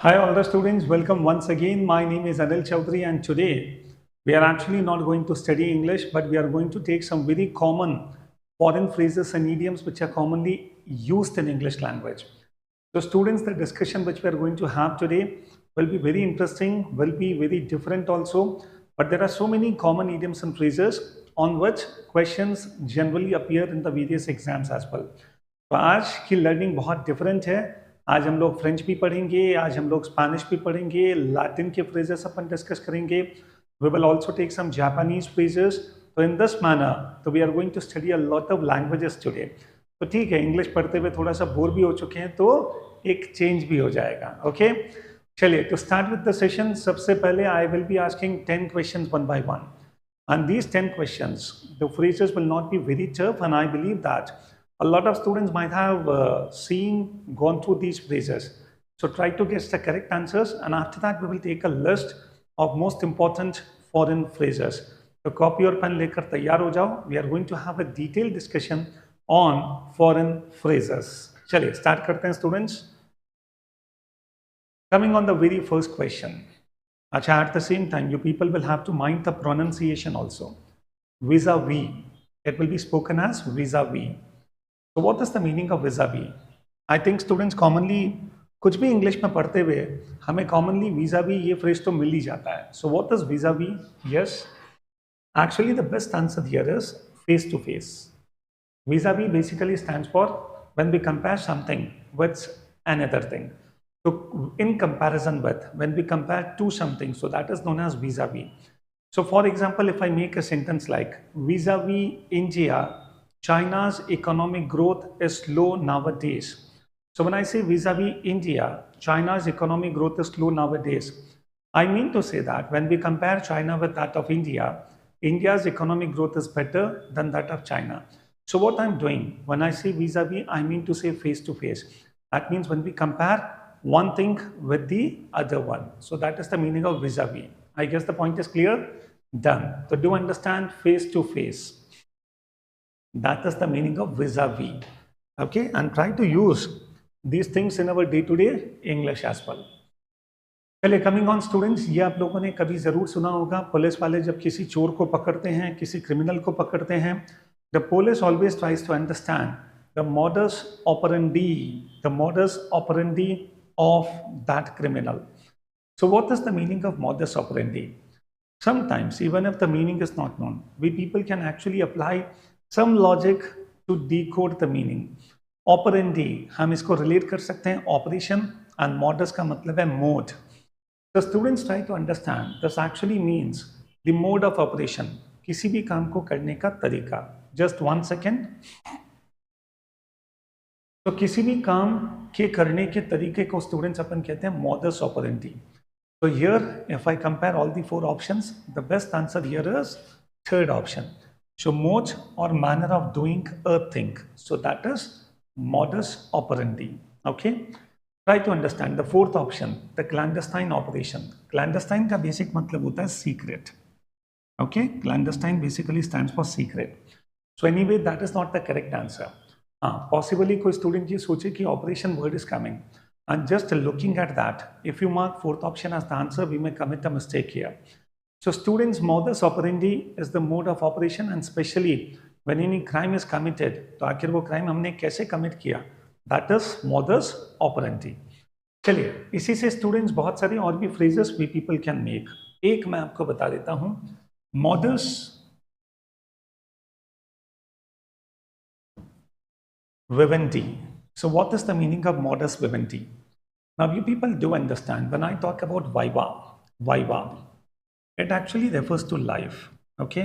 Hi, all the students. Welcome once again. My name is Anil Chaudhary, and today we are actually not going to study English, but we are going to take some very common foreign phrases and idioms which are commonly used in English language. So, students, the discussion which we are going to have today will be very interesting, will be very different also. But there are so many common idioms and phrases on which questions generally appear in the various exams as well. तो आज की learning बहुत different है। आज हम लोग French भी पढ़ेंगे, आज हम लोग स्पेनिश भी पढ़ेंगे, लैटिन के फ्रेजेस अपन डिस्कस करेंगे। We will also take some Japanese phrases. तो इन दिस मैनर तो we are going to study a lot of languages today. तो ठीक है, इंग्लिश पढ़ते हुए थोड़ा सा बोर भी हो चुके हैं, तो एक चेंज भी हो जाएगा। ओके, चलिए to start with the session, सबसे पहले I will be asking 10 questions one by one, and these 10 questions, the phrases will not be very tough, and I believe that a lot of students might have gone through these phrases. So try to guess the correct answers, and after that we will take a list of most important foreign phrases. So copy और pen लेकर तैयार हो जाओ. We are going to have a detailed discussion on foreign phrases. चलिए start करते हैं students. Coming on the very first question. Acha, at the same time, you people will have to mind the pronunciation also. Vis-a-vis. It will be spoken as vis-a-vis. So what is the meaning of vis-a-vis? I think students commonly कुछ भी English में पढ़ते हुए हमें commonly vis-a-vis ये phrase तो मिल ही जाता है. So what is vis-a-vis? Yes. Actually, the best answer here is face to face. Vis-a-vis basically stands for when we compare something with another thing. So in comparison with, when we compare to something, so that is known as vis-a-vis. So for example, if I make a sentence like vis-a-vis India, China's economic growth is slow nowadays. So when I say vis-a-vis India, China's economic growth is slow nowadays, I mean to say that when we compare China with that of India, India's economic growth is better than that of China. So what I'm doing when I say vis-a-vis, I mean to say face to face. That means when we compare one thing with the other one. So that is the meaning of vis-a-vis. I guess the point is clear? Done. So do understand face to face. That is the meaning of vis-a-vis. Okay, and try to use these things in our day-to-day English as well. चलिए, coming on students, ये आप लोगों ने कभी ज़रूर सुना होगा, police वाले जब किसी चोर को पकड़ते हैं, किसी क्रिमिनल को पकड़ते हैं, the police always tries to understand the modus operandi of that criminal. So what is the meaning of modus operandi? Sometimes, even if the meaning is not known, we people can actually apply some logic to decode the meaning. Operandi, हम इसको relate कर सकते हैं operation, and modus का मतलब है mode. The students try to understand this actually means the mode of operation, किसी भी काम को करने का तरीका. Just 1 second. तो किसी भी काम के करने के तरीके को स्टूडेंट्स अपन कहते हैं modus operandi. So here, if I compare all the 4 options, the best answer here is third option. So mode or manner of doing a thing. So that is modus operandi. Okay. Try to understand the fourth option, the clandestine operation. Clandestine का basic मतलब होता है secret. Okay. Clandestine basically stands for secret. So anyway, that is not the correct answer. Possibly कोई student ये सोचे कि operation word is coming, and just looking at that, if you mark fourth option as the answer, we may commit a mistake here. So students, modus operandi is the mode of operation, and especially when any crime is committed, तो आखिर वो crime हमने कैसे commit किया, that is modus operandi. चलिए, इसी से students बहुत सारे और भी phrases we people can make. एक मैं आपको बता देता हूँ, modus vivendi. So what is the meaning of modus vivendi? Now you people do understand when I talk about viva, it actually refers to life. Okay,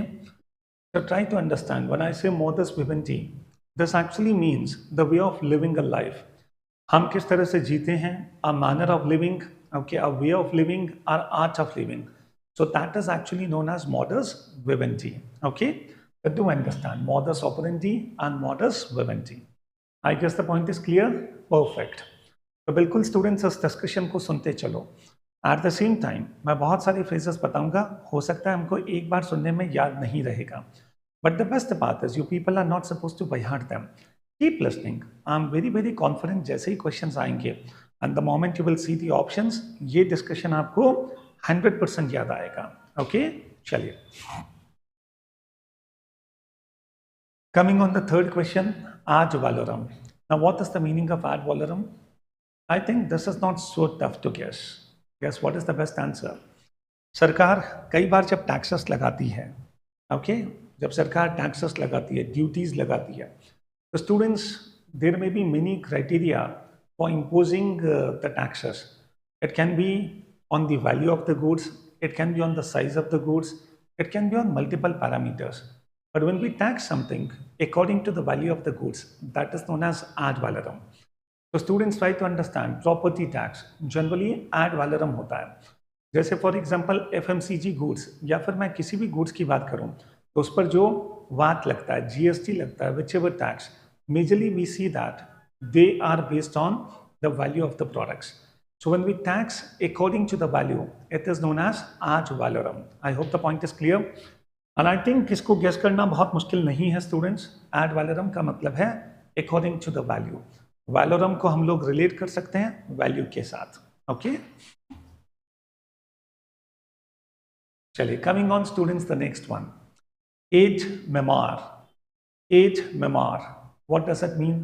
so try to understand when I say modus vivendi, this actually means the way of living a life. हम किस तरह से जीते हैं, a manner of living, okay, a way of living, our art of living. So that is actually known as modus vivendi. Okay, but do understand modus operandi and modus vivendi. I guess the point is clear? Perfect. तो बिल्कुल students इस discussion को सुनते चलो. Eight the same time मैं बहुत सारे phrases बताऊंगा, हो सकता है हमको एक बार सुनने में याद नहीं रहेगा, but the best part is you people are not suppose to by heart them. Keep listening. I am very confident जैसे ही क्वेश्चंस आएंगे and the moment you will see the options, ये डिस्कशन आपको 100% याद आएगा. ओके, चलिए. Coming on the third question, ad valorem. Now, what is the meaning of ad valorem? I think this is not so tough to guess. Guess what is the best answer? सरकार कई बार जब taxes लगाती है, okay, जब सरकार taxes लगाती है, duties लगाती है, तो students there may be many criteria for imposing the taxes. It can be on the value of the goods, it can be on the size of the goods, it can be on multiple parameters. But when we tax something according to the value of the goods, that is known as ad valorem. So students try to understand property tax generally ad valorem होता है. जैसे for example FMCG goods या फिर मैं किसी भी goods की बात करूं तो उस पर जो VAT लगता है, GST लगता है, whichever tax, majorly we see that they are based on the value of the products. So when we tax according to the value, it is known as ad valorem. I hope the point is clear. And I think इसको guess करना बहुत मुश्किल नहीं है students. Ad valorem का मतलब है according to the value. Valorem को हम लोग relate कर सकते हैं value के साथ. Okay? चलिए, coming on students, the next one. Age memoir. Age memoir. What does that mean?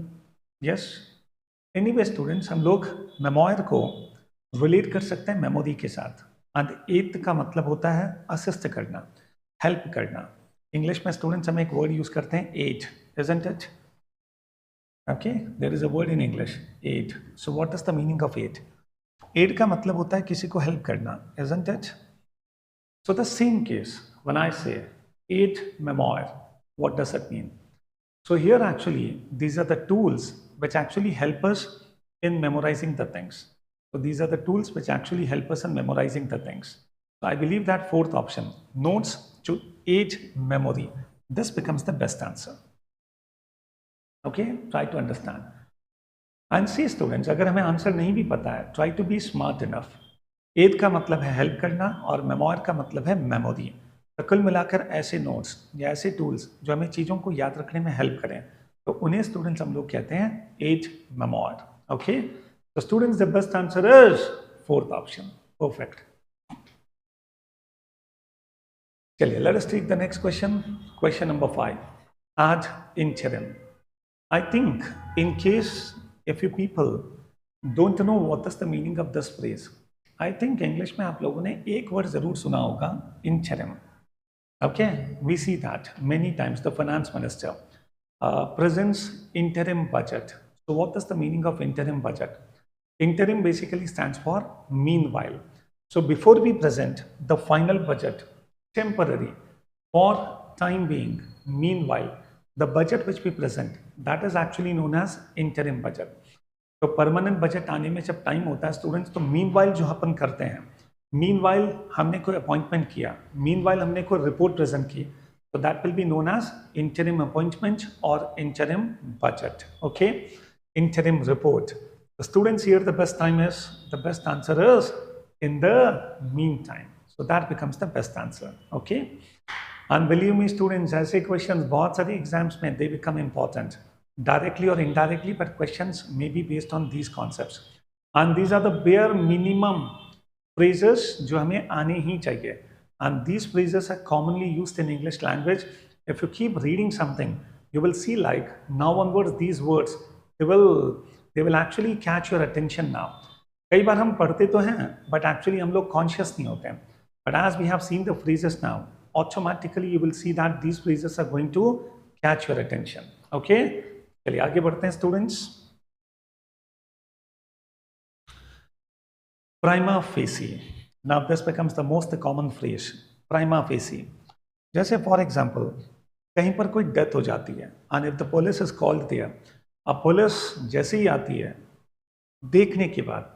Yes? Anyway students, हम लोग memoir को रिलेट कर सकते हैं मेमोरी के साथ. एंड एथ का मतलब होता है असिस्ट करना, हेल्प करना. इंग्लिश में स्टूडेंट्स हम एक वर्ड यूज करते हैं add, isn't it? Okay, there is a word in English, aid. So what is the meaning of aid? Aid का मतलब होता है किसी को हेल्प करना, isn't it? So the same case, when I say aid memoir, what does that mean? So here actually, these are the tools which actually help us in memorizing the things. So these are the tools which actually help us in memorizing the things. So I believe that fourth option, notes to aid memory, this becomes the best answer. Okay, try to understand. And see students, अगर हमें answer नहीं भी पता है, try to be smart enough. aid का मतलब है help करना और memoir का मतलब है मेमोरी. तो कुल मिलाकर ऐसे नोट्स या ऐसे टूल्स जो हमें चीज़ों को याद रखने में हेल्प करें, तो उन्हें स्टूडेंट्स हम लोग कहते हैं as memoir. Okay, so students, the best answer is fourth option. Perfect. चलिए, let us take the next question. Question number 5. Ad interim. I think in case if you people don't know what is the meaning of this phrase, I think English में आप लोगों ने एक word जरूर सुना होगा, interim. Okay, we see that many times the finance minister presents interim budget. So what is the meaning of interim budget? Interim basically stands for meanwhile. So before we present the final budget, temporary, for time being, meanwhile, the budget which we present, that is actually known as interim budget. तो permanent budget आने में जब time होता है students, तो meanwhile जो अपन करते हैं, मीनवाइल हमने कोई अपॉइंटमेंट किया, मीनवाइल हमने कोई रिपोर्ट प्रेजेंट की, तो that will be known as interim appointment और interim budget. Okay, interim report. The students here, the best answer is in the meantime. So that becomes the best answer. Okay. And believe me students, ऐसे questions बहुत सारे exams में they become important, directly or indirectly, but questions may be based on these concepts. And these are the bare minimum phrases जो हमें आने ही चाहिए. And these phrases are commonly used in English language. If you keep reading something, you will see like now onwards these words, they will actually catch your attention now. कई बार हम पढ़ते तो हैं but actually हम लोग conscious नहीं होते हैं. But as we have seen the phrases now, automatically you will see that these phrases are going to catch your attention. Okay? चलिए आगे बढ़ते हैं students. Prima facie. Now this becomes the most common phrase. Prima facie. जैसे for example, कहीं पर कोई death हो जाती है and if the police is called there, अब पुलिस जैसे ही आती है देखने के बाद,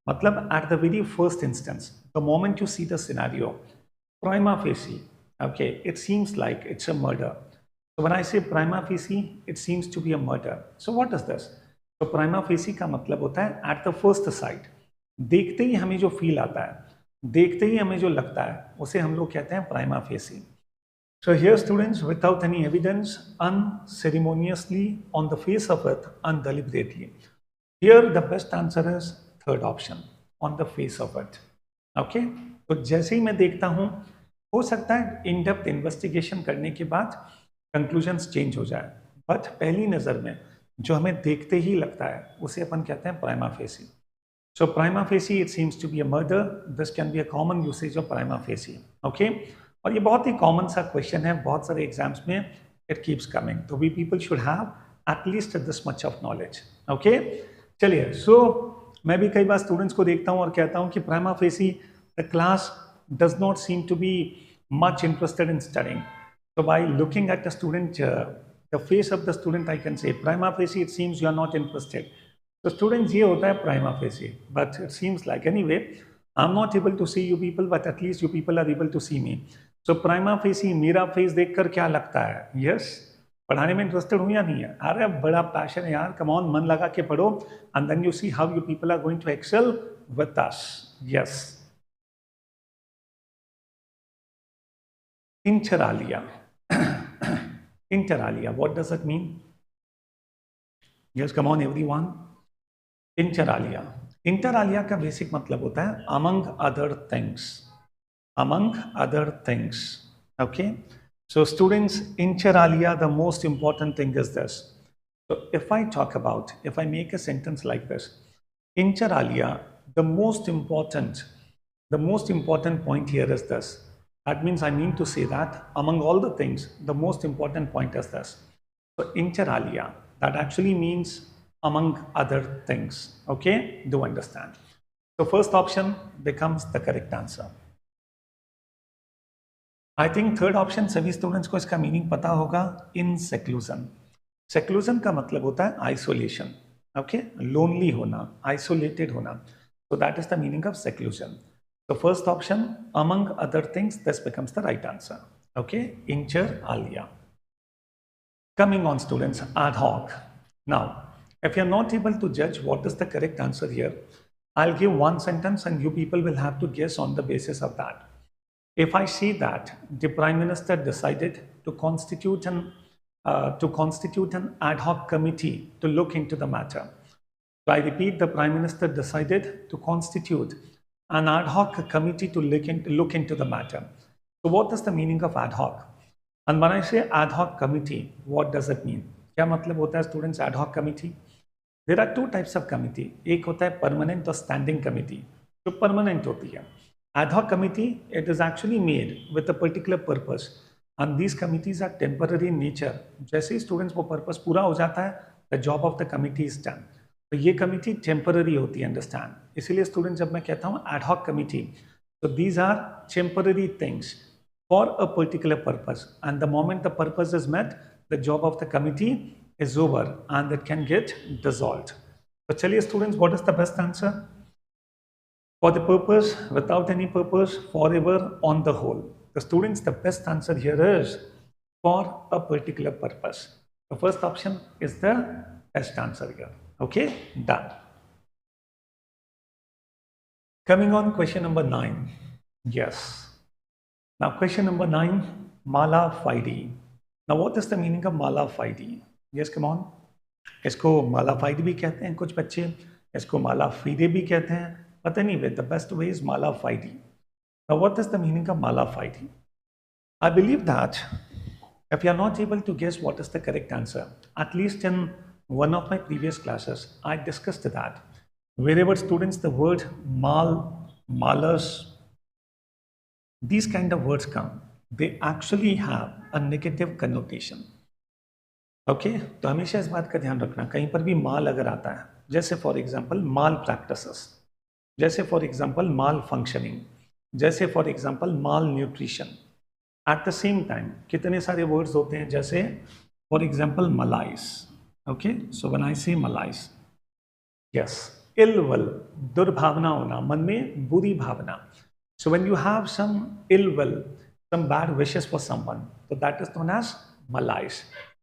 मतलब at the very first instance, the moment you see the scenario, prima facie, okay, it seems like it's a murder. So when I say prima facie, it seems to be a murder. So what is this? So prima facie का मतलब होता है at the first sight, देखते ही हमें जो feel आता है, देखते ही हमें जो लगता है, उसे हम लोग कहते हैं prima facie. So here students, without any evidence, unceremoniously, on the face of it, undeliberately. Here the best answer is third option on the face of it. Okay, तो जैसे ही मैं देखता हूं, हो सकता है इन डेप्थ इन्वेस्टिगेशन करने के बाद कंक्लूजन्स चेंज हो जाए, बट पहली नज़र में जो हमें देखते ही लगता है उसे अपन कहते हैं prima facie. So prima facie, it seems to be a murder. This can be a common usage of prima facie. Okay? और ये बहुत ही कॉमन सा क्वेश्चन है, बहुत सारे एग्जाम्स में इट कीप्स कमिंग, तो we people should have at least this much of knowledge. Okay, चलिए, सो मैं भी कई बार स्टूडेंट्स को देखता हूँ और कहता हूँ कि prima facie the class does not seem to be much interested in studying. So by looking at the student, the face of the student, I can say prima facie, it seems you are not interested. So students, ये होता है prima facie, but it seems like anyway, I'm not able to see you people, but at least you people are able to see me. So prima facie, मेरा face देखकर क्या लगता है? Yes, पढ़ाने में इंटरेस्टेड हूँ या नहीं है? अरे बड़ा पैशन है यार, कम ऑन, मन लगा के पढ़ो, and then you see how you people are going to excel with us. Yes. Inter alia. Inter alia, what does it mean? Yes, come on everyone. Inter alia. Inter alia का basic मतलब होता है among other things. Among other things. Okay. So students, inter alia, the most important thing is this. So if I talk about, if I make a sentence like this, inter alia, the most important point here is this. That means I mean to say that among all the things, the most important point is this. So inter alia, that actually means among other things. Okay, do understand? So first option becomes the correct answer. I think third option सभी students को इसका meaning पता होगा, इन seclusion. Seclusion का मतलब होता है isolation, okay, lonely होना, आइसोलेटेड होना, so that is the meaning of seclusion. The first option, among other things, this becomes the right answer. Okay, inter alia. Coming on students, ad hoc. Now, if you're not able to judge what is the correct answer here, I'll give one sentence and you people will have to guess on the basis of that. If I see that the Prime Minister decided to constitute an ad hoc committee to look into the matter. So I repeat, the Prime Minister decided to constitute an ad hoc committee to look into the matter. So what is the meaning of ad hoc? And when I say ad hoc committee, what does it mean? क्या मतलब होता है students ad hoc committee? There are two types of committee. एक होता है permanent और standing committee. जो permanent होती है. Ad hoc committee, it is actually made with a particular purpose. And these committees are temporary in nature. जैसे ही students वो purpose पूरा हो जाता है, the job of the committee is done. तो ये कमिटी टेम्पररी होती है, अंडरस्टैंड। इसीलिए स्टूडेंट जब मैं कहता हूँ एड हॉक कमिटी, तो these are temporary things for a particular purpose, and the moment the purpose is met, the job of the committee is over and it can get dissolved. तो चलिए students, what is the best answer? For the purpose, without any purpose, for ever, on the whole. The students, the best answer here is for a particular purpose. The first option is the best answer here. Okay, done. Coming on question number 9. Yes. Now question number 9, mala fide. Now what is the meaning of mala fide? Yes, come on. इसको mala fide भी कहते हैं कुछ बच्चे, इसको mala fide भी कहते हैं, but anyway, the best way is mala fide. Now what is the meaning of mala fide? I believe that if you are not able to guess what is the correct answer, at least in one of my previous classes, I discussed that wherever students the word mal, malus, these kind of words come, they actually have a negative connotation. Okay, तो हमेशा इस बात का ध्यान रखना, कहीं पर भी माल अगर आता है, जैसे फॉर एग्जांपल माल प्रैक्टिसेस, जैसे फॉर एग्जांपल माल फंक्शनिंग, जैसे for example malnutrition, at the same time कितने सारे वर्ड्स होते हैं, जैसे for example malaise. Okay, so when I say malice, yes, ill will, दुर्भावना होना, मन में बुरी भावना. So when you have some ill will, some bad wishes for someone, so that is known as malice.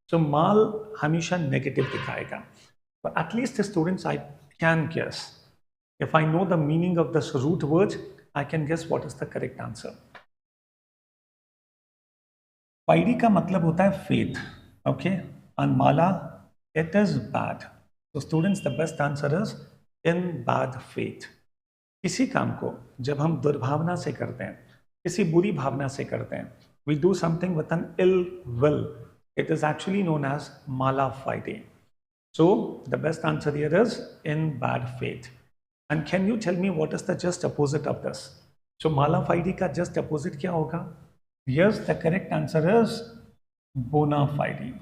So mal हमेशा negative दिखाएगा. But at least students, I can guess. If I know the meaning of this root word, I can guess what is the correct answer. Paidi का मतलब होता है faith, okay, and mala, it is bad. So students, the best answer is in bad faith. किसी काम को जब हम दुर्भावना से करते हैं, किसी बुरी भावना से करते हैं, we do something with an ill will, it is actually known as mala fide. So the best answer here is in bad faith. And can you tell me what is the just opposite of this? So mala fide का just opposite क्या होगा? Yes, the correct answer is bona fide.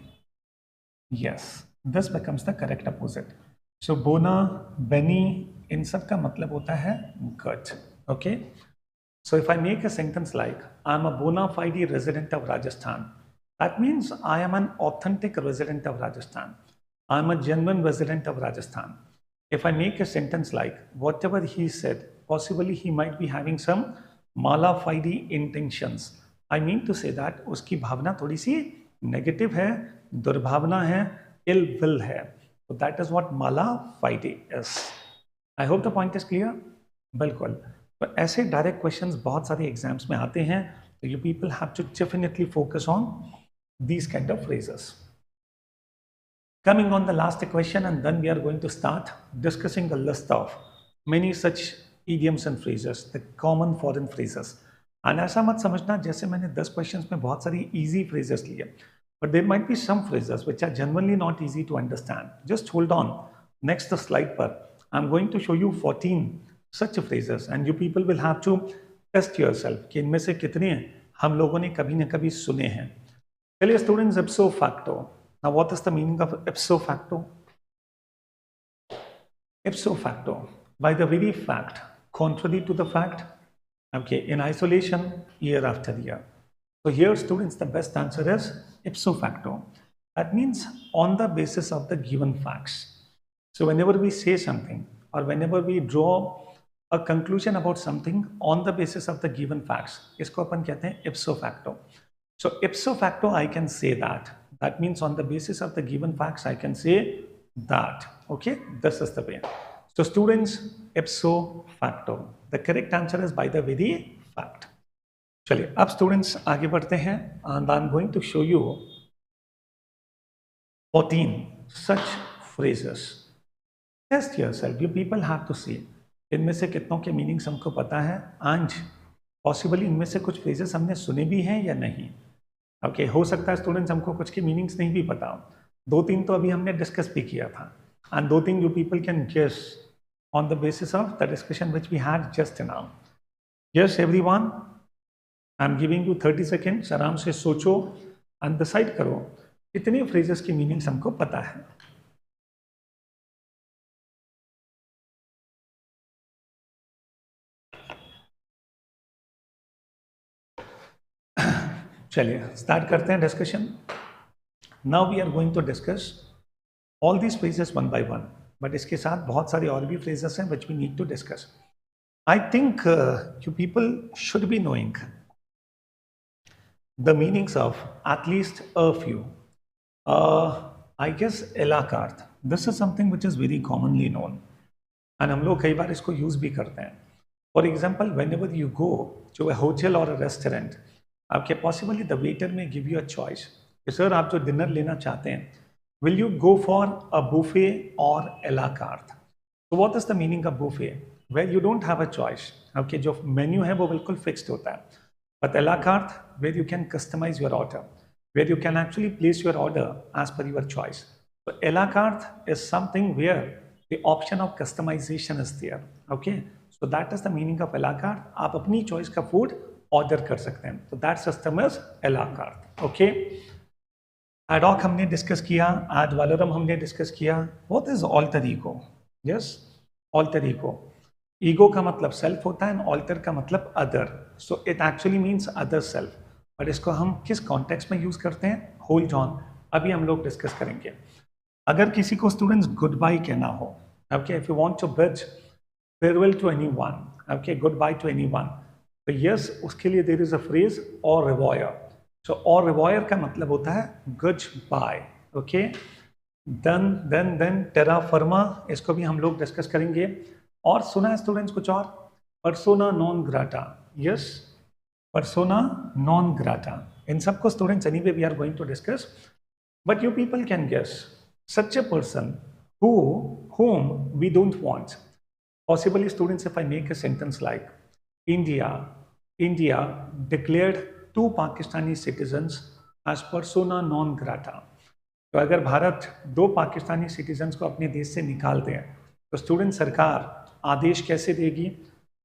Yes, this becomes the correct opposite. So bona, beni, इन सब का मतलब होता है good. Okay. So if I make a sentence like I am a bona fide resident of Rajasthan, that means I am an authentic resident of Rajasthan. I am a genuine resident of Rajasthan. If I make a sentence like whatever he said, possibly he might be having some mala fide intentions. I mean to say that उसकी भावना थोड़ी सी negative है, दुर्भावना है, ill will है. So that is what mala fide is. I hope the point is clear. बिल्कुल. तो ऐसे direct questions बहुत सारे एग्जाम्स में आते हैं, तो you people have to definitely focus on these kind of phrases. Coming on the last question, and then we are going to start discussing a list of many such idioms and phrases, the common foreign phrases. And ऐसा मत समझना जैसे मैंने 10 questions में बहुत सारी easy phrases लिए, but there might be some phrases which are genuinely not easy to understand. Just hold on. Next slide पर I'm going to show you 14 such phrases, and you people will have to test yourself कि इनमें से कितने हम लोगों ने कभी न कभी सुने हैं. चलिए students, ipso facto. Now what is the meaning of ipso facto? Ipso facto, by the very fact, contrary to the fact, okay, in isolation, year after year. So here students, the best answer is ipso facto. That means on the basis of the given facts. So whenever we say something or whenever we draw a conclusion about something on the basis of the given facts, इसको अपन कहते हैं ipso facto. So ipso facto, I can say that. That means on the basis of the given facts, I can say that. Okay, this is the way. So students, ipso facto. The correct answer is by the very fact. चलिए अब students आगे बढ़ते हैं, and I'm going to show you 14 such phrases. Test yourself. You people have to see इनमें से कितनों के meanings हमको पता है, and possibly इनमें से कुछ phrases हमने सुने भी हैं या नहीं. ओके, हो सकता है स्टूडेंट्स हमको कुछ की मीनिंग्स नहीं भी पता हो. 2-3 तो अभी हमने डिस्कस भी किया था, and 2-3 you people can guess on the basis of the discussion which we had just now. Yes everyone, I am giving you 30 seconds. आराम से सोचो एंड डिसाइड करो कितने फ्रेजेस की मीनिंग्स हमको पता है. चलिए स्टार्ट करते हैं discussion. Now we are going to discuss all these phrases one by one, but इसके साथ बहुत सारे और भी फ्रेजेस हैं which we need to discuss. I think you people should be knowing the meanings of at least a few. I guess a la carte, this is something which is very commonly known, and हम लोग कई बार इसको use भी करते हैं. For example, when ever you go to a hotel और a restaurant, आपके possibly the waiter may give you a choice कि सर आप जो डिनर लेना चाहते हैं, will you go for a buffet और एला कार्ट. तो what is the meaning of buffet? Where you don't have a choice. Okay, जो menu है वो बिल्कुल फिक्स्ड होता है. But a la carte, where you can customise your order, where you can actually place your order as per your choice. तो a la carte is something where the option of customisation is there. Okay, so that is the meaning of a la carte. आप अपनी choice का food order कर सकते हैं. तो that system is a la carte. Okay, ad hoc हमने discuss किया, ad valorem हमने डिस्कस किया. What is alter ego? Yes, alter ego. Ego का मतलब सेल्फ होता है, ऑल्टर का मतलब other. So it actually means other self. But इसको हम किस कॉन्टेक्स्ट में यूज करते हैं? होल्ड ऑन, अभी हम लोग डिस्कस करेंगे. अगर किसी को स्टूडेंट्स गुड बाय कहना हो, okay, if you want to bid farewell to anyone, okay, goodbye to anyone, तो यस, उसके लिए देयर इज अ फ्रेज और रिवॉयर. सो और रिवॉयर का मतलब होता है गुड बाय. ओके, देन टेरा फर्मा, इसको भी हम लोग डिस्कस करेंगे. और सुना है स्टूडेंट्स कुछ और? Persona non grata. Yes, persona non grata. इन सबको students anyway we are going to discuss. But you people can guess such a person whom we don't want. Possibly, students, if I make a sentence like India declared 2 Pakistani citizens as persona non grata. तो अगर Bharat 2 Pakistani citizens को अपने देश से निकाल दे तो student सरकार आदेश कैसे देगी?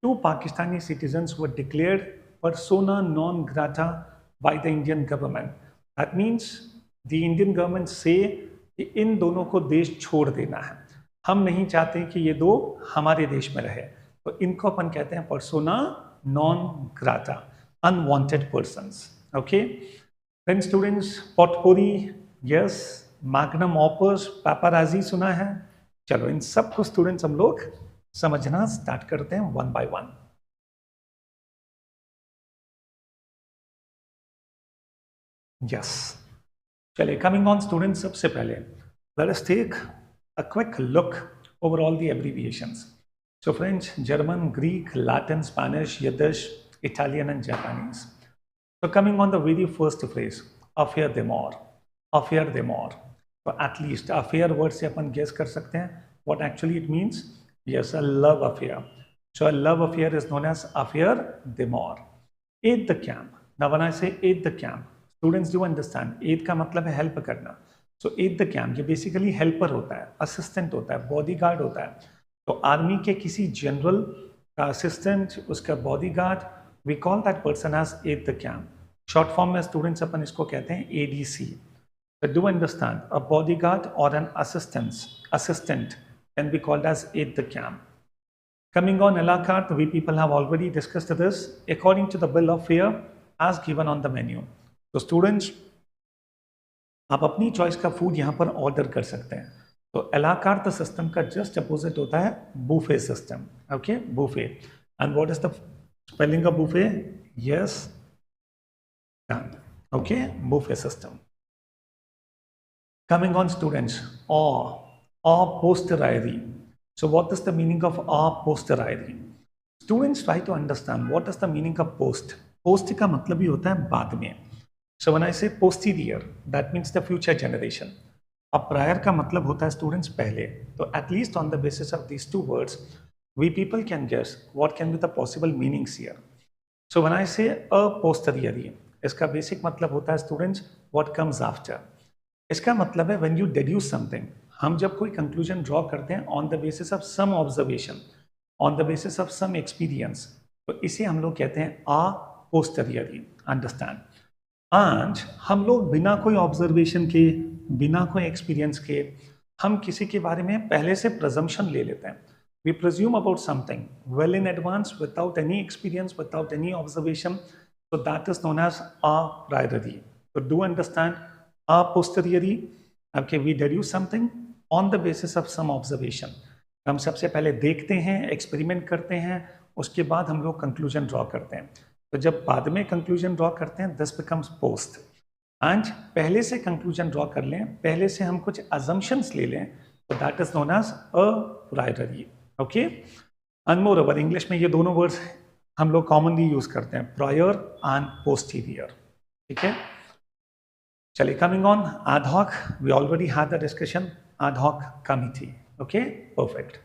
2 Pakistani citizens were declared persona non grata by the Indian government. That means the Indian government say कि इन दोनों को देश छोड़ देना है, हम नहीं चाहते कि ये दो हमारे देश में रहे, तो इनको अपन कहते हैं persona non grata, unwanted persons. Okay, then students, potpourri, yes, magnum opus, paparazzi सुना है. चलो इन सब को स्टूडेंट्स हम लोग समझना स्टार्ट करते हैं वन बाय वन. यस, चलिए कमिंग ऑन स्टूडेंट्स, सबसे पहले let us take a quick look over all the abbreviations. So French, German, Greek, Latin, Spanish, Yiddish, Italian and Japanese. So coming on the very first phrase, affaire de mort, affaire de mort. So at least affair word से अपन guess कर सकते हैं what actually it means. Yes, a love affair. So a love affair is known as affaire de mort. Aid the camp. Now when I say aid the camp, students do understand. Aid का मतलब है help करना. So aid the camp ये basically helper होता है, assistant होता है, bodyguard होता है. तो आर्मी के किसी जनरल का असिस्टेंट, उसका bodyguard, we call that person as aide de camp. Short form में स्टूडेंट्स अपन इसको कहते हैं एडीसी. तो डू अंडरस्टैंड, अ बॉडीगार्ड और an assistant can be called as aide de camp. Coming on a la carte, we people have already discussed this according to the bill of fare as given on the menu. तो students आप अपनी choice का food यहाँ पर order कर सकते हैं. तो अला कार्ट सिस्टम का जस्ट अपोजिट होता है buffet system. Okay, buffet. And what is the spelling of buffet? Yes, okay, buffet system. Coming on students, a posteriori. So what is the meaning of a posteriori? Students try to understand what is the meaning of post. Post का मतलब ही होता है बाद में. सो when I say posterior, that means the future generation. अब prior का मतलब होता है स्टूडेंट्स पहले. तो at least on the basis of these two words we people can guess what can be the possible meanings here. So when I say a पोस्टरियरी, इसका basic मतलब होता है स्टूडेंट्स व्हाट कम्स आफ्टर. इसका मतलब है व्हेन यू डेड्यूस समथिंग. हम जब कोई कंक्लूजन ड्रॉ करते हैं on the basis of some observation, on the basis of some experience, तो इसे हम लोग कहते हैं आ पोस्टरियरी. अंडरस्टैंड. आज हम लोग बिना कोई ऑब्जर्वेशन के, बिना कोई एक्सपीरियंस के, हम किसी के बारे में पहले से प्रजम्पशन ले लेते हैं. We presume about something well in advance without any experience, without any observation. So that is known as a priori. तो do understand, a posteriori. Okay, we deduce something on the basis of some observation. हम सबसे पहले देखते हैं, experiment करते हैं, उसके बाद हम लोग कंक्लूजन ड्रॉ करते हैं. तो जब बाद में कंक्लूजन ड्रॉ करते हैं, दिस बिकम्स पोस्ट. एंड पहले से कंक्लूजन ड्रॉ कर लें, पहले से हम कुछ अजम्पशंस ले लें, तो that is known as a priori. Okay, and moreover English में ये दोनों वर्ड्स हम लोग कॉमनली यूज करते हैं, प्रायर एंड पोस्टीरियर. ठीक है, चलिए coming on ad hoc, we already had the discussion ad hoc committee. Okay, perfect.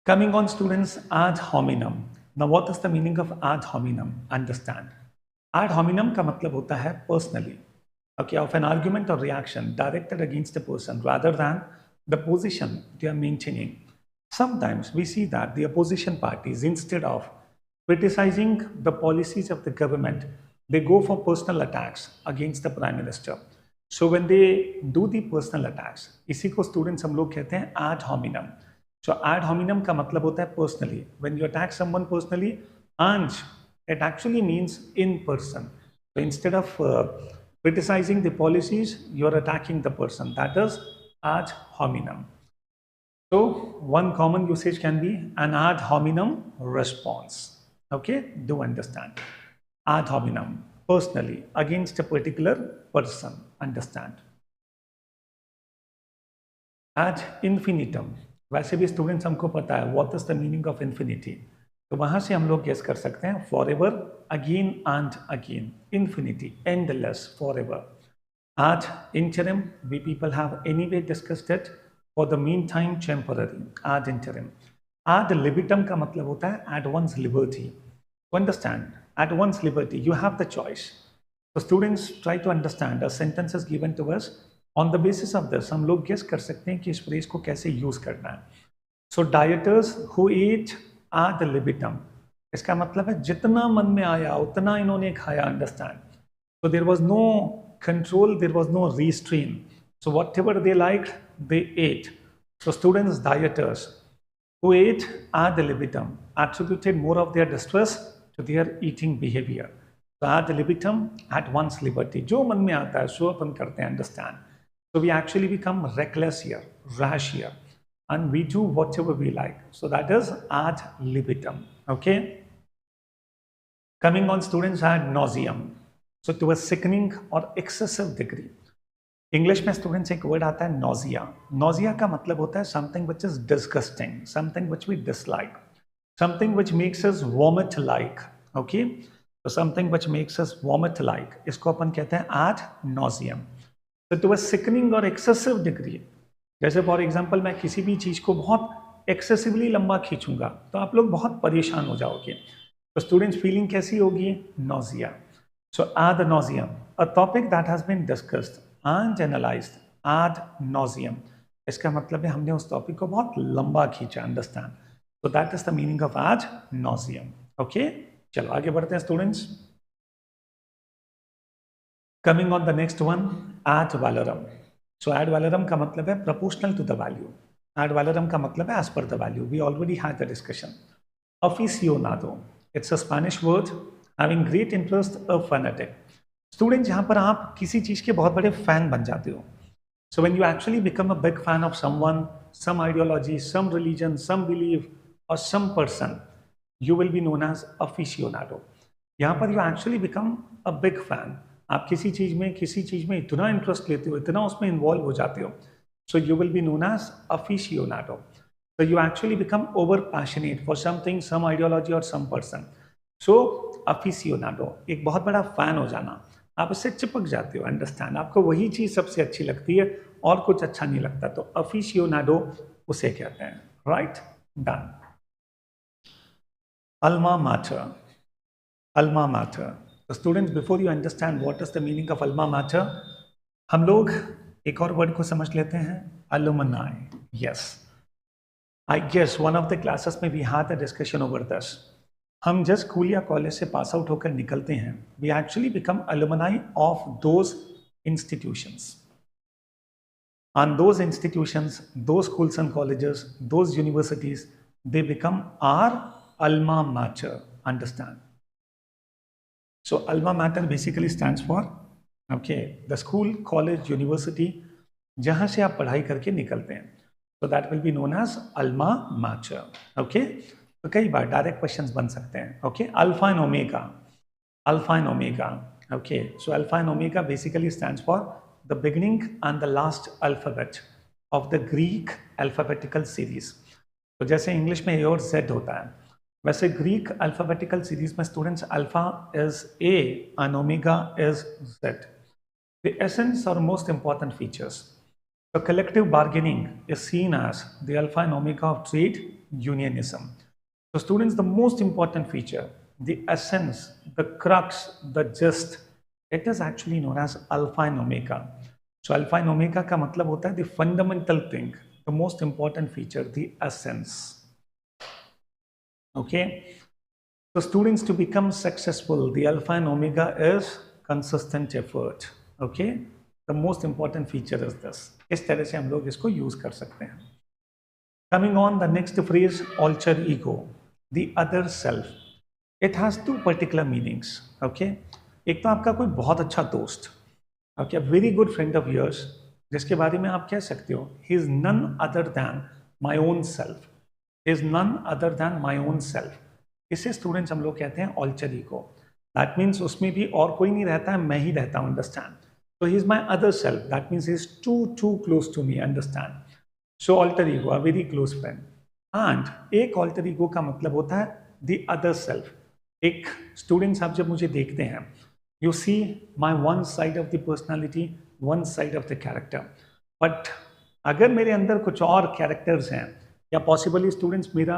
Coming on students, ad hominem. Now what is the meaning of ad hominem? Understand. Ad hominem का मतलब होता है personally, okay, of an argument or reaction directed against a person rather than the position they are maintaining. Sometimes we see that the opposition parties, instead of criticizing the policies of the government, they go for personal attacks against the prime minister. So when they do the personal attacks, इसी को students हम लोग कहते हैं ad hominem. So ad hominem का मतलब होता है personally. When you attack someone personally, and it actually means in person. So instead of criticizing the policies, you are attacking the person. That is ad hominem. So one common usage can be an ad hominem response. Okay, do understand. Ad hominem, personally, against a particular person. Understand. Ad infinitum. वैसे भी students हमको पता है what is the meaning of infinity. तो वहां से हम लोग गेस कर सकते हैं for ever, again and again, infinity, endless, for ever. At interim, we people have anyway discussed it. For the mean time temporary, ad interim. Ad libitum का मतलब होता है at one's liberty. To understand, at one's liberty, you have the choice. So students try to understand a sentence is given to us. On the basis of this, हम लोग guess कर सकते हैं कि इस phrase को कैसे use करना है. So dieters who eat ad libitum. इसका मतलब है जितना मन में आया उतना इन्होंने खाया. Understand? So there was no control, there was no restraint. So whatever they liked, they ate. So students, dieters who ate ad libitum attributed more of their distress to their eating behavior. So ad libitum, at one's liberty. जो मन में आता है सो अपन करते हैं. Understand? So we actually become reckless here, rash here, and we do whatever we like. So that is ad libitum. Okay. Coming on, students, had nauseum. So to a sickening or excessive degree. English में students एक word आता है nausea. Nausea का मतलब होता है something which is disgusting, something which we dislike, something which makes us vomit like. Okay, तो something which makes us vomit like, इसको अपन कहते हैं एड नोजियम. तो टू अ सिकनिंग और एक्सेसिव डिग्री, जैसे फॉर एग्जांपल मैं किसी भी चीज़ को बहुत एक्सेसिवली लंबा खींचूंगा तो आप लोग बहुत परेशान हो जाओगे. तो स्टूडेंट्स फीलिंग कैसी होगी? Nausea. So ad nauseam, a topic that has been discussed and analyzed ad nauseam. इसका मतलब है हमने उस टॉपिक को बहुत लंबा खींचा. Understand? So that is the meaning of ad nauseam. Okay, चलो आगे बढ़ते हैं students. Coming on the next one, ad valorem. So ad valorem का मतलब है proportional to the value. Ad valorem का मतलब है as per the value. We already had the discussion. Aficionado, it's a Spanish word having great interest, a fanatic. Student, यहाँ पर आप किसी चीज़ के बहुत बड़े फैन बन जाते हो. So when you actually become a big fan of someone, some ideology, some religion, some belief और some person, you will be known as aficionado. यहाँ पर you actually become a big fan. आप किसी चीज़ में इतना इंटरेस्ट लेते हो, इतना उसमें इन्वॉल्व हो जाते हो. So you will be known as aficionado. So you actually become over passionate for something, some ideology or some person. So aficionado, एक बहुत बड़ा फैन हो जाना, आप इससे चिपक जाते हो. अंडरस्टैंड? आपको वही चीज सबसे अच्छी लगती है और कुछ अच्छा नहीं लगता, तो अफिशियोनाडो उसे कहते हैं. Right, done. Alma mater. Alma mater. तो students, before you understand what is the meaning of alma mater, हम लोग एक और वर्ड को समझ लेते हैं, alumni. Yes, I guess one of the classes में we had a discussion over this. हम जब स्कूल या कॉलेज से पास आउट होकर निकलते हैं, we actually become alumni of those institutions. And those institutions, those schools and colleges, those universities, they become our alma mater. Understand? So alma mater basically stands for, okay, the school, college, university, जहाँ से आप पढ़ाई करके निकलते हैं. So that will be known as alma mater. Okay? तो कई बार direct questions बन सकते हैं. Okay? Alpha and omega. Alpha and omega. Okay? So alpha and omega basically stands for the beginning and the last alphabet of the Greek alphabetical series. तो जैसे English में A और Z होता है, वैसे ग्रीक अल्फाबेटिकल सीरीज में students alpha is A and omega is Z. The essence or most important features. So collective bargaining is seen as the alpha and omega of trade unionism. So students, the most important feature, the essence, the crux, the gist, it is actually known as alpha and omega. So alpha and omega का मतलब होता है the fundamental thing, the most important feature, the essence. Okay? So students, to become successful, the alpha and omega is consistent effort. Okay? The most important feature is this. इस तरह से हम लोग इसको यूज कर सकते हैं. Coming on the next phrase, alter ego, the other self. It has two particular meanings. Okay? एक तो आपका कोई बहुत अच्छा दोस्त, okay, a very good friend of yours, जिसके बारे में आप कह सकते हो, he is none other than my own self. He is none other than my own self. इसे स्टूडेंट्स हम लोग कहते हैं alter ego. That means उसमें भी और कोई नहीं रहता है, मैं ही रहता हूँ. Understand? So he is my other self. That means he is too close to me. Understand? So alter ego, a very close friend. And एक alter ego का मतलब होता है the other self. एक students आप जब मुझे देखते हैं, you see my one side of the personality, one side of the character. But अगर मेरे अंदर कुछ और कैरेक्टर्स हैं या पॉसिबली स्टूडेंट्स मेरा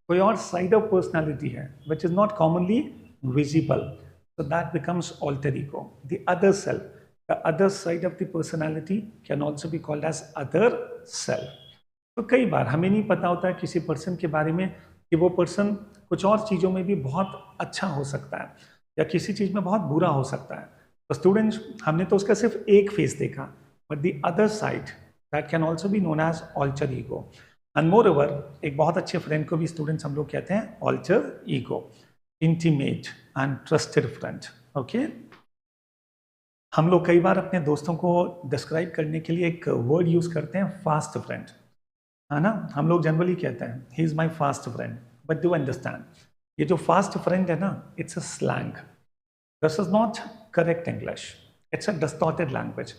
कोई और साइड ऑफ पर्सनालिटी है विच is not commonly visible, so that becomes alter ego, the other self, the other side of the personality can also be called as other self. तो कई बार हमें नहीं पता होता है किसी पर्सन के बारे में कि वो पर्सन कुछ और चीज़ों में भी बहुत अच्छा हो सकता है या किसी चीज़ में बहुत बुरा हो सकता है। तो स्टूडेंट्स हमने तो उसका सिर्फ एक फेस देखा, but the other side that can also be known as alter ego. And moreover एक बहुत अच्छे फ्रेंड को भी स्टूडेंट्स हम लोग कहते हैं alter ego, intimate and trusted friend. Okay, हम लोग कई बार अपने दोस्तों को डिस्क्राइब करने के लिए एक वर्ड यूज करते हैं फास्ट फ्रेंड, है ना। हम लोग जनरली कहते हैं he is my fast friend, but do understand ये जो फास्ट फ्रेंड है ना, it's a slang, this is not correct English, it's a distorted language.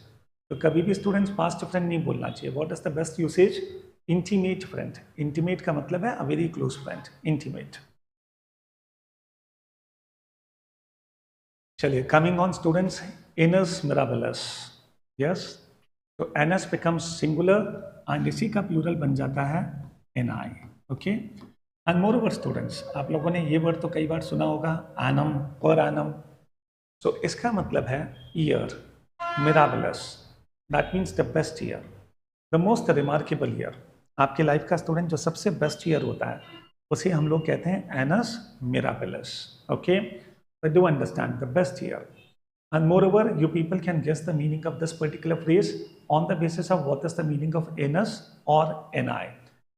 तो कभी भी स्टूडेंट्स फास्ट फ्रेंड नहीं बोलना चाहिए। What is the best usage? Intimate friend. Intimate का मतलब है a very close friend, intimate. चलिए, coming on students, annus mirabilis, yes, तो एनस बिकम्स सिंगुलर एंड इसी का प्लूरल बन जाता है एन आई। Okay, and moreover students आप लोगों ने ये वर्ड तो कई बार सुना होगा, एनम, पर एनम। सो इसका मतलब है year, mirabilis, that means the best year, the most remarkable year. आपकी लाइफ का स्टूडेंट जो सबसे बेस्ट ईयर होता है उसे हम लोग कहते हैं annus mirabilis. Okay, but do understand the best year. And moreover, you people can guess the meaning of this particular phrase on the basis of what is the meaning of anus or ni.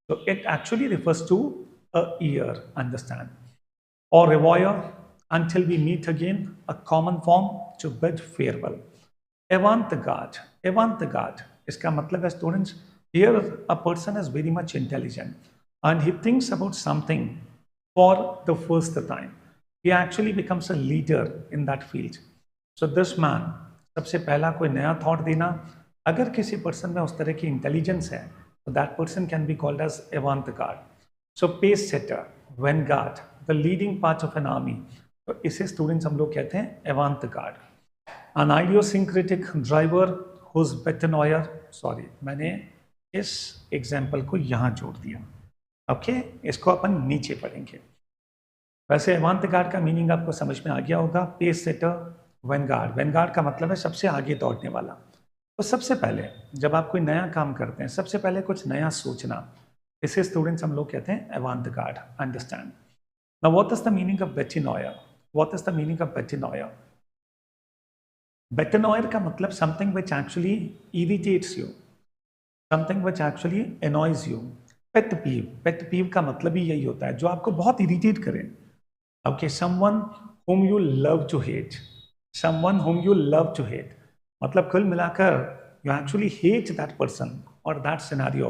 So it actually refers to a year, understand. Or revoire, until we meet again, a common form to bid farewell. Avant-garde, avant-garde, iska matlab hai students, here a person is very much intelligent and he thinks about something for the first time. He actually becomes a leader in that field. So this man, सबसे पहला कोई नया thought देना, अगर किसी person में उस तरह की इंटेलिजेंस है तो that person can be called as avant-garde. So pace setter, vanguard, the leading part of an army, तो इसे स्टूडेंट्स हम लोग कहते हैं avant-garde. An idiosyncratic driver whose betanoyer, sorry मैंने इस एग्जाम्पल को यहाँ जोड़ दिया। ओके, इसको अपन नीचे पढ़ेंगे। वैसे avant-garde का मीनिंग आपको समझ में आ गया होगा। पेस सेटर, vanguard, vanguard का मतलब है सबसे आगे दौड़ने वाला। तो सबसे पहले जब आप कोई नया काम करते हैं, सबसे पहले कुछ नया सोचना, इसे स्टूडेंट्स हम लोग कहते हैं avant-garde, understand. Now what is the meaning of betanoyer? What is the meaning of betanoyer? betanoyer का मतलब something which actually irritates you, something which actually annoys you. पेट पीव, पेट पीव का मतलब ही यही होता है जो आपको बहुत इरिटेट करे। Okay, someone whom you love to hate, someone whom you love to hate, मतलब कुल मिलाकर you actually hate that person or that scenario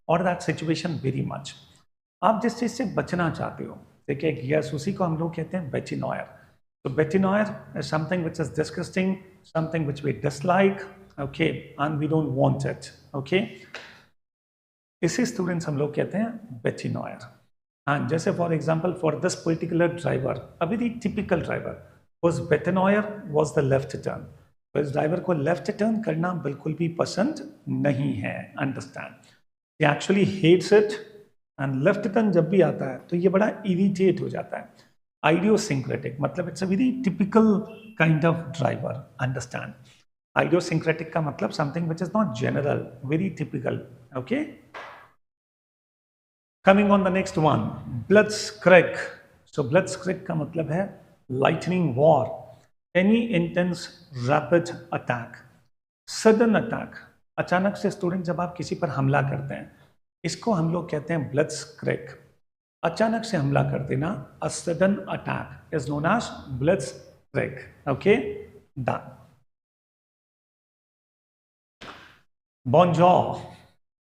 or that situation very much. आप जिस चीज से बचना चाहते हो, देखिए यस, उसी को हम लोग कहते हैं betanoyer. So betanoyer is something which is disgusting, something which we dislike, okay, and we don't want it, okay. इसे स्टूडेंट्स हम लोग कहते हैं betanoyer. And जैसे for example for this particular driver, a very typical driver, whose betanoyer was the left turn. तो इस driver को left turn करना बिल्कुल भी पसंद नहीं है, understand. He actually hates it, and left turn जब भी आता है तो ये बड़ा इरिटेट हो जाता है। आइडियोसिंक्रेटिक मतलब it's a very typical kind of driver, understand. Idiosyncratic का मतलब something which is not general, very typical, okay. Coming on the next one, blitzkrieg. So blitzkrieg का मतलब है lightning war, any intense rapid attack, sudden attack. अचानक से student जब आप किसी पर हमला करते हैं, इसको हम लोग कहते हैं blitzkrieg. अचानक से हमला कर देना, a sudden attack is known as blitzkrieg. Okay, done. Bonjour.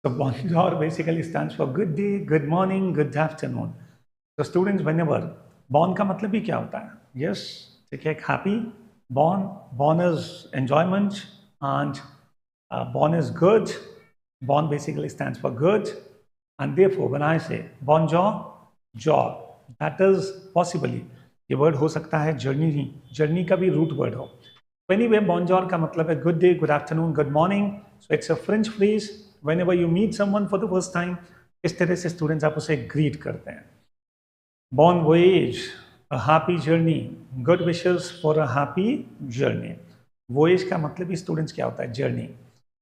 So bonjour basically stands for good day, good morning, good afternoon. So students, whenever bon का मतलब भी क्या होता है? Yes, ठीक है, happy, bon is enjoyment, and bon is good. Bon basically stands for good, and therefore when I say bonjour, jour, that is possibly ये word हो सकता है journey का भी root word हो। Anyway, bonjour का मतलब है good day, good afternoon, good morning. So it's a French phrase whenever you meet someone for the first time, इस तरह से स्टूडेंट्स आप उसे ग्रीट करते हैं. Bon voyage, a happy journey, good wishes for a happy journey. Voyage का मतलब ही students क्या होता है, journey.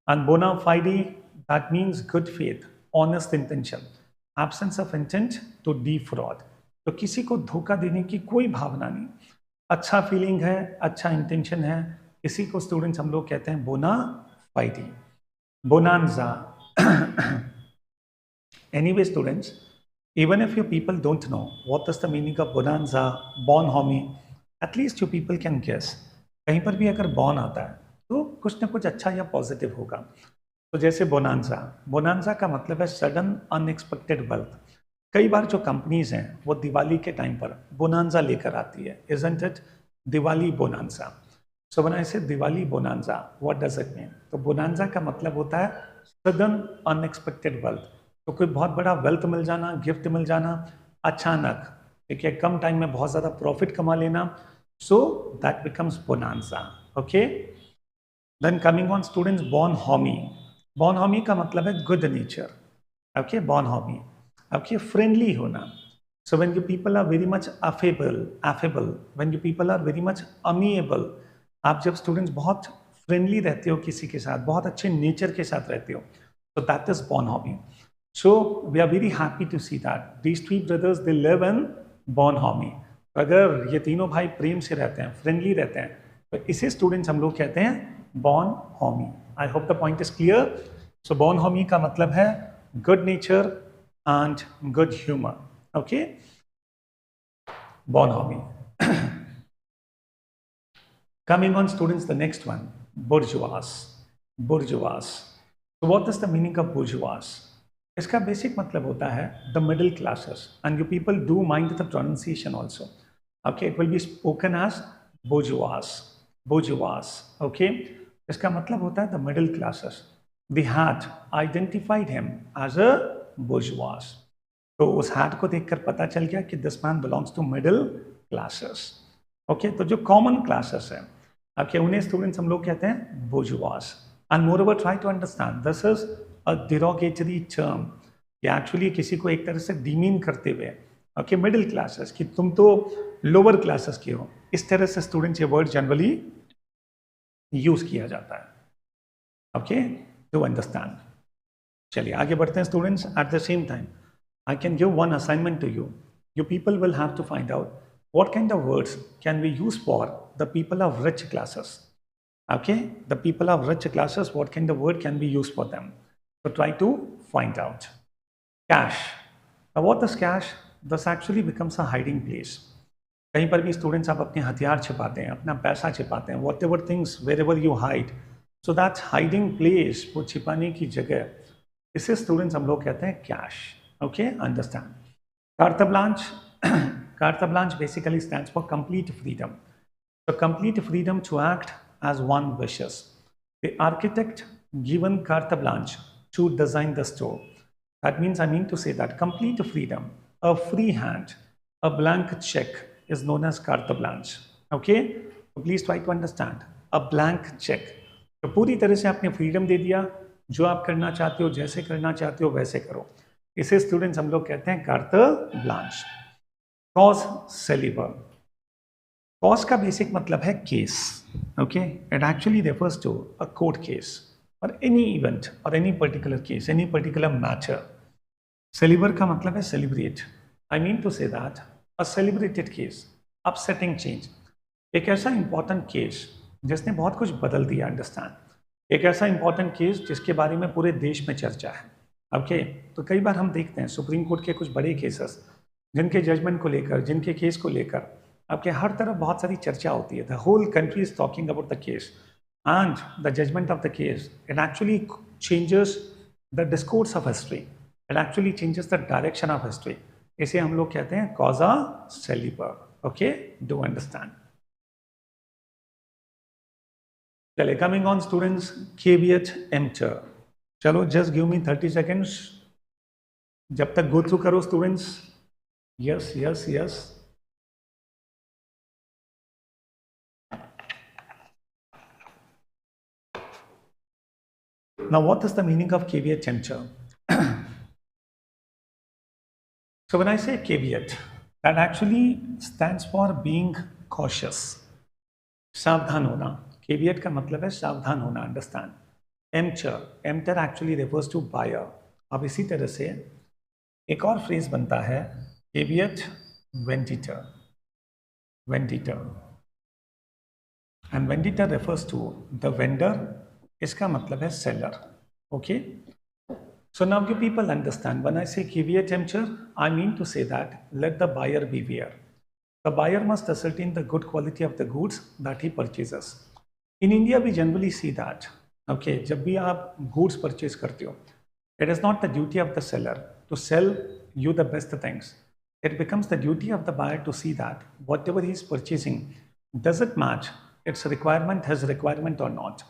And bona fide, that means good faith, honest intention, absence of intent to defraud. तो किसी को धोखा देने की कोई भावना नहीं, अच्छा फीलिंग है, अच्छा इंटेंशन है, इसी को स्टूडेंट्स हम लोग कहते हैं बोना फाइडी. Bonanza. Anyway, students, even if you people don't know what is the meaning of bonanza, bonhomie, at least you people can guess. कहीं पर भी अगर बॉन आता है तो कुछ ना कुछ अच्छा या पॉजिटिव होगा. तो जैसे बोनांजा, बोनांजा का मतलब है सडन अनएक्सपेक्टेड वेल्थ. कई बार जो कंपनीज हैं वो दिवाली के टाइम पर बोनांजा लेकर आती है, isn't it? Diwali bonanza. So when I say Diwali bonanza, what does it mean? तो बोनांजा का मतलब होता है सडन अनएक्सपेक्टेड वेल्थ. तो कोई बहुत बड़ा वेल्थ मिल जाना, गिफ्ट मिल जाना अचानक, ठीक है, कम टाइम में बहुत ज़्यादा प्रॉफिट कमा लेना. So that becomes bonanza. Okay, then coming on students, bonhomie. bonhomie का मतलब है good nature. Okay, bonhomie, okay, friendly होना. So when you people are very much affable, when you people are very much amiable, आप जब students बहुत friendly रहते हो किसी के साथ, बहुत अच्छे नेचर के साथ रहते हो, तो that is bonhomie. So we are very happy to see that these three brothers, they live in bonhomie. अगर ये तीनों भाई प्रेम से रहते हैं, फ्रेंडली रहते हैं, तो इसे स्टूडेंट्स हम लोग कहते हैं bonhomie. I hope the point is clear. So bonhomie का मतलब है good nature and good humor. Okay, bonhomie. Coming on students, the next one, bourgeois. Bourgeois. So what is the meaning of bourgeois? इसका basic मतलब होता है the middle classes, and you people do mind the pronunciation also. Okay, it will be spoken as bourgeois, bourgeois. Okay, इसका मतलब होता है the middle classes. The hat identified him as a bourgeois. तो उस hat को देखकर पता चल गया कि this man belongs to middle classes. Okay, तो जो कॉमन क्लासेस है, ओके, उन्हें स्टूडेंट्स हम लोग कहते हैं बोर्जुआस. And moreover try to understand this is a derogatory term, कि एक्चुअली किसी को एक तरह से डिमीन करते हुए, ओके, मिडिल क्लासेस, कि तुम तो लोअर क्लासेस के हो, इस तरह से स्टूडेंट्स ये वर्ड जनरली यूज किया जाता है. Okay, to understand. चलिए आगे बढ़ते हैं students. At the same time I can give one assignment to you. You people will have to find out what kind of words can we use for the people of rich classes. Okay, the people of rich classes, what kind of word can we use for them? So try to find out. Cash. Now what is cash? This actually becomes a hiding place. कहीं पर भी students आप अपने हथियार छिपाते हैं, अपना पैसा छिपाते हैं, whatever things wherever you hide, so that hiding place, वो छिपाने की जगह, इसे स्टूडेंट्स हम लोग कहते हैं cash. Okay, understand. Cart blanch. Cart blanch basically stands for complete freedom. So complete freedom to act as one wishes. The architect given carte blanche to design the store. That means, I mean to say that complete freedom, a free hand, a blank check is known as carte blanche. Okay, so please try to understand. A blank check. तो पूरी तरह से आपने freedom दे दिया, जो आप करना चाहते हो, जैसे करना चाहते हो वैसे करो. इसे स्टूडेंट्स हम लोग कहते हैं carte blanche. Cause celebre. Cause का बेसिक मतलब है case. Okay, it actually refers to a court case or any event or any particular case, any particular matter. Celebrate का मतलब है celebrate. I mean to say that a celebrated case, upsetting change. एक ऐसा important case जिसने बहुत कुछ बदल दिया, understand. एक ऐसा important case जिसके बारे में पूरे देश में चर्चा है. ओके, तो कई बार हम देखते हैं सुप्रीम कोर्ट के कुछ बड़े केसेस, जिनके जजमेंट को लेकर, जिनके केस को लेकर आपके हर तरफ बहुत सारी चर्चा होती है. The whole country is talking about the case. And the judgment of the case, it actually changes the discourse of history. It actually changes the direction of history. इसे हम लोग कहते हैं causa celeber. Okay, do understand. चलिए, coming on students, caveat emptor. चलो, just give me 30 seconds. जब तक go through करो students. Yes, yes, yes. Now, what is the meaning of caveat emptor? So when I say caveat, that actually stands for being cautious. सावधान होना. Caveat का मतलब है सावधान होना. Understand? Emptor actually refers to buyer. अब इसी तरह से एक और फ्रेज बनता है caveat venditor. And venditor refers to the vendor. इसका मतलब है seller. Okay? So now you people understand, when I say caveat emptor, I mean to say that let the buyer beware. The buyer must ascertain the good quality of the goods that he purchases. In India, we generally see that, okay, जब भी आप goods purchase करते हो, it is not the duty of the seller to sell you the best things. It becomes the duty of the buyer to see that whatever he is purchasing, does it match its requirement, his requirement or not.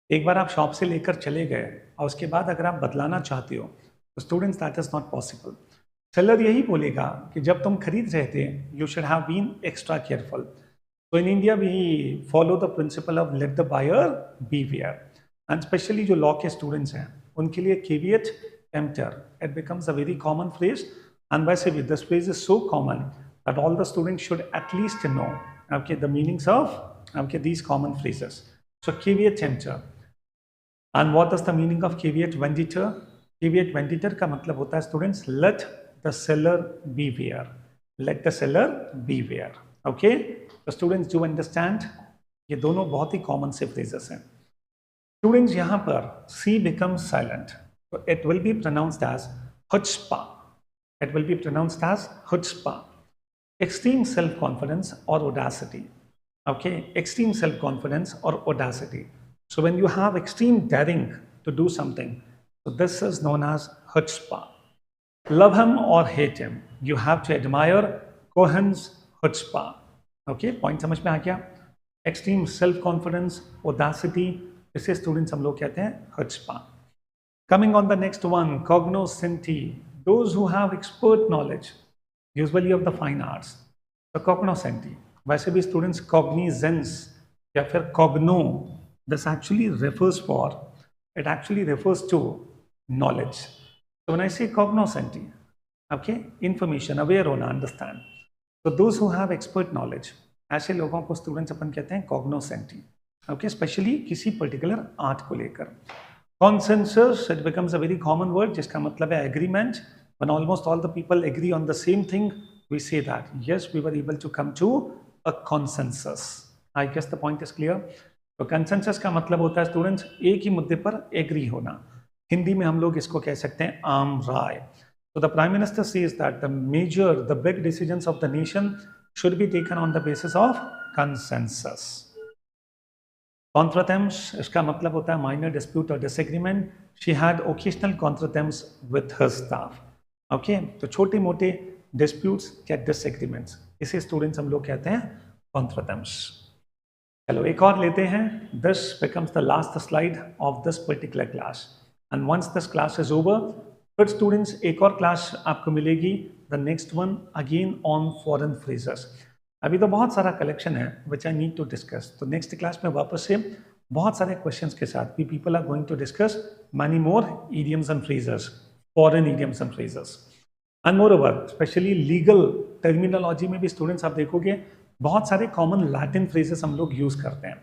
एक बार आप shop से लेकर चले गए और उसके बाद अगर आप बदलाना चाहते हो तो students that is not possible. Seller यही बोलेगा कि जब तुम खरीद रहे थे you should have been extra careful. तो in India we follow the principle of let the buyer beware. And specially जो लॉ के स्टूडेंट्स हैं उनके लिए caveat emptor it becomes a very common phrase. And वैसे भी this phrase is so common that all the students should at least know okay the meanings of okay these common phrases. So caveat emptor. And what is the meaning of caveat venditor? Caveat venditor का मतलब होता है students let the seller beware. Let the seller beware. Okay? The students do understand. ये दोनों बहुत ही common से phrases हैं. Students यहाँ पर C becomes silent. So it will be pronounced as chutzpah. It will be pronounced as chutzpah. Extreme self-confidence or audacity. Okay? Extreme self-confidence or audacity. So when you have extreme daring to do something, so this is known as chutzpah. Love him or hate him, you have to admire Cohen's chutzpah. Okay, point समझ में आ गया? Extreme self-confidence, audacity, इसे students हम लोग कहते हैं chutzpah. Coming on the next one, cognoscenti. Those who have expert knowledge, usually of the fine arts. So cognoscenti. वैसे भी students cognizance या फिर cogno. This actually refers to knowledge. So when I say cognoscenti, okay, information, aware होना, understand. So those who have expert knowledge, ऐसे लोगों को students अपन कहते हैं cognoscenti. Okay, especially किसी particular art को लेकर. Consensus, it becomes a very common word जिसका मतलब है agreement. When almost all the people agree on the same thing, we say that yes, we were able to come to a consensus. I guess the point is clear. तो consensus का मतलब होता है students एक ही मुद्दे पर agree होना. हिंदी में हम लोग इसको कह सकते हैं आम राय. तो the prime minister says that the big decisions of the nation should be taken on the basis of consensus. Contretemps, इसका मतलब होता है माइनर डिस्प्यूट और disagreement. She had occasional contretemps with her staff. Okay, तो छोटे मोटे disputes या disagreements, इसे स्टूडेंट्स हम लोग कहते हैं कॉन्ट्राटेम्स. चलो एक और लेते हैं. This becomes the last slide of this particular class and once this class is over, फिर स्टूडेंट्स एक और क्लास आपको मिलेगी, the next one again on foreign phrases. अभी तो बहुत सारा कलेक्शन है which I need to discuss. तो नेक्स्ट क्लास में वापस से बहुत सारे क्वेश्चंस के साथ we people are going to discuss many more idioms and phrases, foreign idioms and phrases. And more over specially legal terminology में भी स्टूडेंट्स आप देखोगे बहुत सारे कॉमन लैटिन फ्रेजेस हम लोग यूज करते हैं.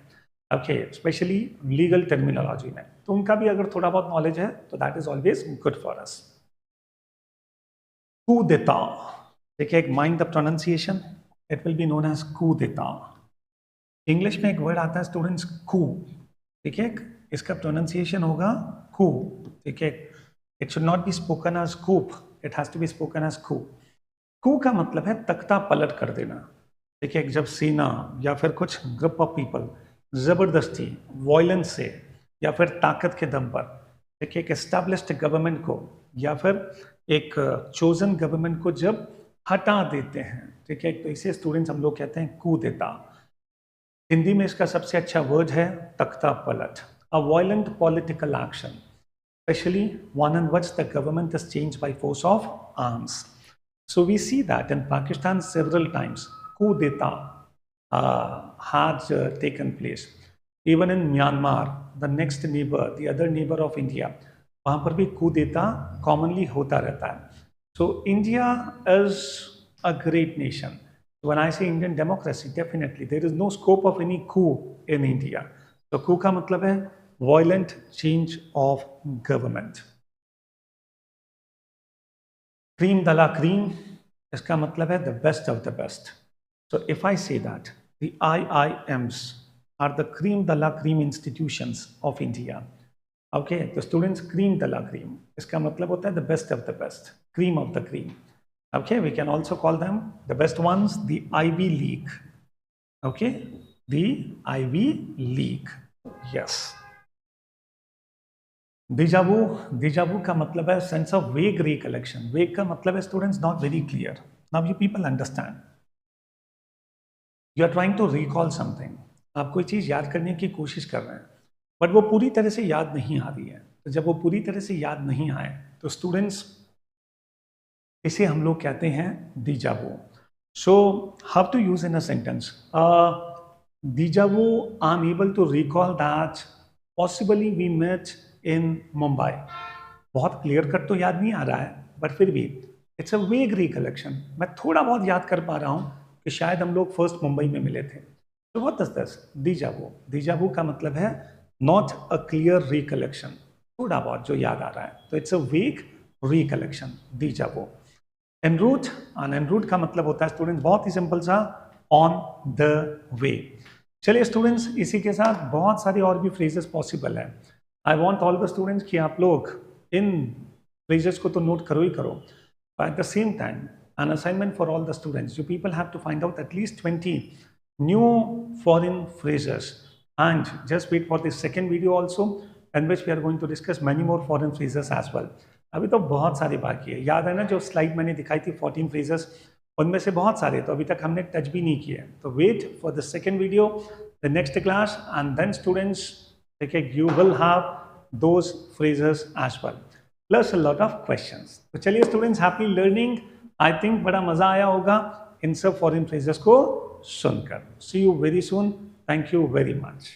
ओके, स्पेशली लीगल टर्मिनोलॉजी में, तो उनका भी अगर थोड़ा बहुत नॉलेज है तो that is always good for us. coup d'état, देखिए एक mind the pronunciation, it will be known as coup d'état. English में एक वर्ड आता है स्टूडेंट्स coup. ठीक है, इसका प्रोनाउंसिएशन होगा coup. ठीक है, it should not be spoken as coup, it has to be spoken as coup. coup का मतलब है तख्ता पलट कर देना. देखिए, जब सेना या फिर कुछ ग्रुप ऑफ पीपल ज़बरदस्ती वायलेंस से या फिर ताकत के दम पर देखिए एक एस्टैब्लिश्ड गवर्नमेंट को या फिर एक चोजन गवर्नमेंट को जब हटा देते हैं, ठीक है, तो इसे स्टूडेंट्स हम लोग कहते हैं coup d'état. हिंदी में इसका सबसे अच्छा वर्ड है तख्ता पलट. A violent political action, specially one in which the government is changed by force of arms. So we see that in Pakistan several times coup d'état had taken place. Even in Myanmar, the next neighbour, the other neighbour of India, वहाँ पर भी coup d'etat commonly होता रहता है. So India is a great nation. When I say Indian democracy, definitely there is no scope of any coup in India. So coup का मतलब है violent change of government. Cream de la cream, इसका मतलब है the best of the best. So if I say that the IIMs are the cream de la cream institutions of India. Okay, the students cream de la cream, इसका मतलब होता है the best of the best, cream of the cream. Okay, we can also call them the best ones, the Ivy League. Okay, the Ivy League. Yes. Deja vu का मतलब है sense of vague recollection. Vague का मतलब है students not very clear. Now you people understand. You are trying to recall something. आप कोई चीज़ याद करने की कोशिश कर रहे हैं, बट वो पूरी तरह से याद नहीं आ रही है. तो जब वो पूरी तरह से याद नहीं आए तो स्टूडेंट्स, इसे हम लोग कहते हैं deja vu. So how to use in a sentence? Deja vu, I'm able to recall that possibly we met in Mumbai. बहुत क्लियर कट तो याद नहीं आ रहा है, बट फिर भी इट्स अ वेग रिकलेक्शन. मैं थोड़ा बहुत याद कर पा रहा हूँ कि शायद हम लोग फर्स्ट मुंबई में मिले थे. तो what does this? deja vu. deja vu का मतलब है नॉट अ क्लियर रिकलेक्शन, थोड़ा बहुत जो याद आ रहा है. तो इट्स अ वेग recollection, deja vu. en route, en route का मतलब होता है स्टूडेंट्स बहुत ही सिंपल सा, ऑन द वे. चलिए स्टूडेंट्स, इसी के साथ बहुत सारी और भी फ्रेजेस पॉसिबल है. I want all the students कि आप लोग इन फ्रेजेस को तो नोट करो ही करो. Eight the same time, an assignment for all the students, you people have to find out at least 20 new foreign phrases, and just wait for the second video also, in which we are going to discuss many more foreign phrases as well. अभी तो बहुत सारे बाकी है. याद है ना जो स्लाइड मैंने दिखाई थी 14 phrases, उनमें से बहुत सारे तो अभी तक हमने टच भी नहीं किए. तो wait for the second video, the next class, and then students, okay, you will have those phrases as well, plus a lot of questions. तो चलिए students, happy learning. I think बड़ा मजा आया होगा इन सब फॉरेन फ्रेजेस को सुनकर. See you very soon. Thank you very much.